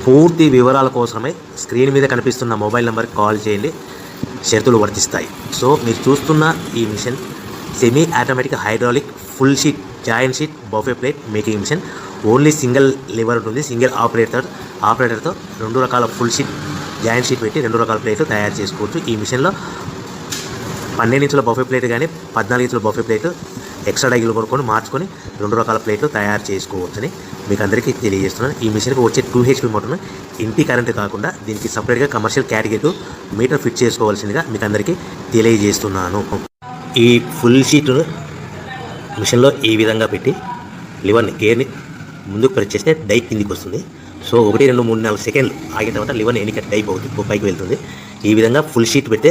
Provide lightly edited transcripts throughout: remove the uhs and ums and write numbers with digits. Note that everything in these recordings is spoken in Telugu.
పూర్తి వివరాల కోసమే స్క్రీన్ మీద కనిపిస్తున్న మొబైల్ నెంబర్కి కాల్ చేయండి, షరతులు వర్తిస్తాయి. సో మీరు చూస్తున్న ఈ machine semi automatic hydraulic full sheet joint sheet buffet plate making machine. Only single lever ఉంటుంది, సింగిల్ ఆపరేటర్తో 2 రకాల ఫుల్ షీట్ జాయింట్ షీట్ పెట్టి 2 రకాల ప్లేట్లు తయారు చేసుకోవచ్చు. ఈ మిషన్లో 12 ఇంచుల బఫే ప్లేట్ కానీ 14 ఇంచుల బఫే ప్లేట్ ఎక్స్ట్రా డైలు కొనుక్కొని మార్చుకొని 2 రకాల ప్లేట్లు తయారు చేసుకోవచ్చని మీకు అందరికీ తెలియజేస్తున్నాను. ఈ మిషన్కి వచ్చే 2 HP మోటార్ను ఇంటి కరెంటు కాకుండా దీనికి సపరేట్గా కమర్షియల్ కేటగిరీకి మీటర్ ఫిట్ చేసుకోవాల్సిందిగా మీకు అందరికీ తెలియజేస్తున్నాను. ఈ ఫుల్ షీట్ మిషన్లో ఈ విధంగా పెట్టి లివర్ని గేర్ని ముందుకు ప్రెస్ చేస్తే డై కిందికి వస్తుంది. సో 1 2 3 4 సెకండ్లు ఆగిన తర్వాత లివర్ని ఎన్నిక డై పైకి వెళ్తుంది. ఈ విధంగా ఫుల్ షీట్ పెడితే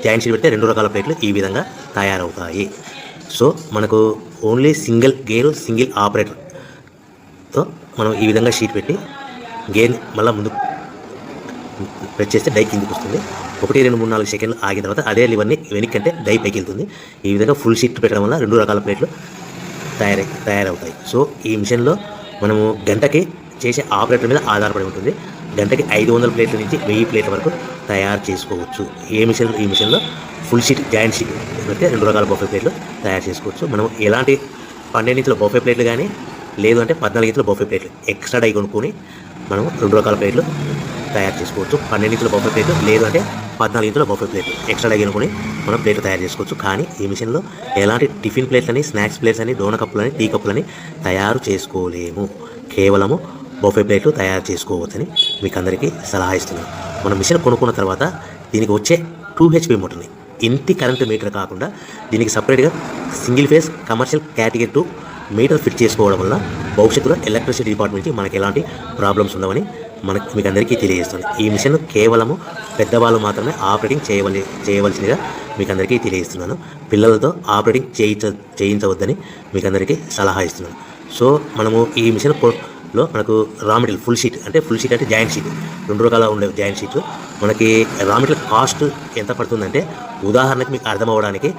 జాయింట్ షీట్ పెడితే 2 రకాల ప్లేట్లు ఈ విధంగా తయారవుతాయి. సో మనకు ఓన్లీ సింగిల్ గేరు సింగిల్ ఆపరేటర్తో మనం ఈ విధంగా షీట్ పెట్టి గేర్ని మళ్ళీ ముందుకు ప్రెస్ చేస్తే డై కిందికి వస్తుంది. 1 2 3 4 సెకండ్లు ఆగిన తర్వాత అదే లివర్ని వెనక్కంటే డై పైకి వెళ్తుంది. ఈ విధంగా ఫుల్ షీట్ పెట్టడం వల్ల 2 రకాల ప్లేట్లు తయారవుతాయి. సో ఈ మిషన్లో మనము గంటకి చేసే ఆపరేటర్ మీద ఆధారపడి ఉంటుంది. గంటకి 500 ప్లేట్ల నుంచి 1000 ప్లేట్ల వరకు తయారు చేసుకోవచ్చు. ఈ మిషన్లో ఫుల్ షీట్ జాయింట్ షీట్ పెడితే 2 రకాల బఫే ప్లేట్లు తయారు చేసుకోవచ్చు. మనం ఎలాంటి 12 ఇంచుల బఫే ప్లేట్లు కానీ లేదు అంటే 14 ఇంచుల బఫే ప్లేట్లు ఎక్స్ట్రా డై కొనుక్కొని మనం 2 రకాల ప్లేట్లు తయారు చేసుకోవచ్చు. 12 ఇంచుల బఫే ప్లేట్లు లేదు అంటే 14 ఇంచుల బఫే ప్లేట్లు ఎక్స్ట్రా డై కొనుక్కొని మనం ప్లేట్లు తయారు చేసుకోవచ్చు. కానీ ఈ మిషన్లో ఎలాంటి టిఫిన్ ప్లేట్లని స్నాక్స్ ప్లేట్స్ అని డోన కప్పులని టీ కప్పులని తయారు చేసుకోలేము. కేవలము బఫే ప్లేట్లు తయారు చేసుకోవచ్చని మీకు అందరికీ సలహా ఇస్తున్నాను. మనం మిషన్ కొనుక్కున్న తర్వాత దీనికి వచ్చే 2 HP మోటార్ని ఇంటి కరెంటు మీటర్ కాకుండా దీనికి సపరేట్గా single phase commercial category 2 metre fit చేసుకోవడం వల్ల భవిష్యత్తులో ఎలక్ట్రిసిటీ డిపార్ట్మెంట్కి మనకి ఎలాంటి ప్రాబ్లమ్స్ ఉండవని మీకు అందరికీ తెలియజేస్తుంది. ఈ మిషన్ కేవలము పెద్దవాళ్ళు మాత్రమే ఆపరేటింగ్ చేయవలసిందిగా మీకు అందరికీ తెలియజేస్తున్నాను. పిల్లలతో ఆపరేటింగ్ చేయించవద్దని మీకు అందరికీ సలహా ఇస్తున్నాను. సో మనము ఈ మిషన్ లో మనకు రా మెటీరియల్ ఫుల్ షీట్ అంటే జాయింట్ షీట్ 2 రకాల ఉండే జాయింట్ షీట్ మనకి రా మెటీరియల్ కాస్ట్ ఎంత పడుతుందంటే ఉదాహరణకి మీకు అర్థం అవ్వడానికి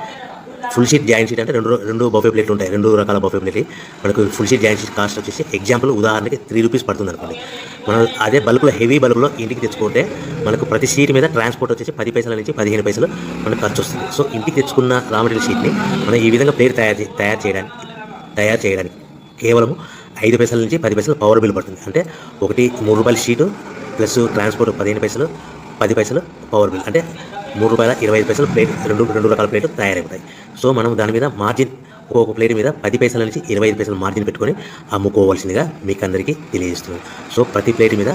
ఫుల్ షీట్ జాయింట్ షీట్ అంటే రెండు బఫే ప్లేట్లు ఉంటాయి. 2 రకాల బఫే ప్లేట్ మనకు full sheet joint sheet cost వచ్చేసి ఎగ్జాంపుల్ ఉదాహరణకి 3 రూపీస్ పడుతుంది అనుకోండి. మనం అదే బల్క్లో హెవీ బల్క్లో ఇంటికి తెచ్చుకుంటే మనకు ప్రతి షీట్ మీద ట్రాన్స్పోర్ట్ వచ్చేసి 10 పైసల నుంచి 15 పైసలు మనకు ఖర్చు వస్తుంది. సో ఇంటికి తెచ్చుకున్న రా మెటీరియల్ షీట్ని మనం ఈ విధంగా ప్లేట్ తయారు చేయడానికి కేవలం 5 పైసల నుంచి 10 పైసలు పవర్ బిల్ పడుతుంది. అంటే ఒకటి 3 రూపాయల షీటు ప్లస్ ట్రాన్స్పోర్ట్ 15 పైసలు 10 పైసలు పవర్ బిల్ అంటే 3 రూపాయల 25 పైసలు ప్లేట్ 2 రకాల ప్లేట్లు తయారవుతాయి. సో మనం దాని మీద మార్జిన్ ఒక్కొక్క ప్లేట్ మీద 10 పైసల నుంచి 25 పైసలు మార్జిన్ పెట్టుకొని అమ్ముకోవాల్సిందిగా మీకు అందరికీ తెలియజేస్తున్నాను. సో ప్రతి ప్లేట్ మీద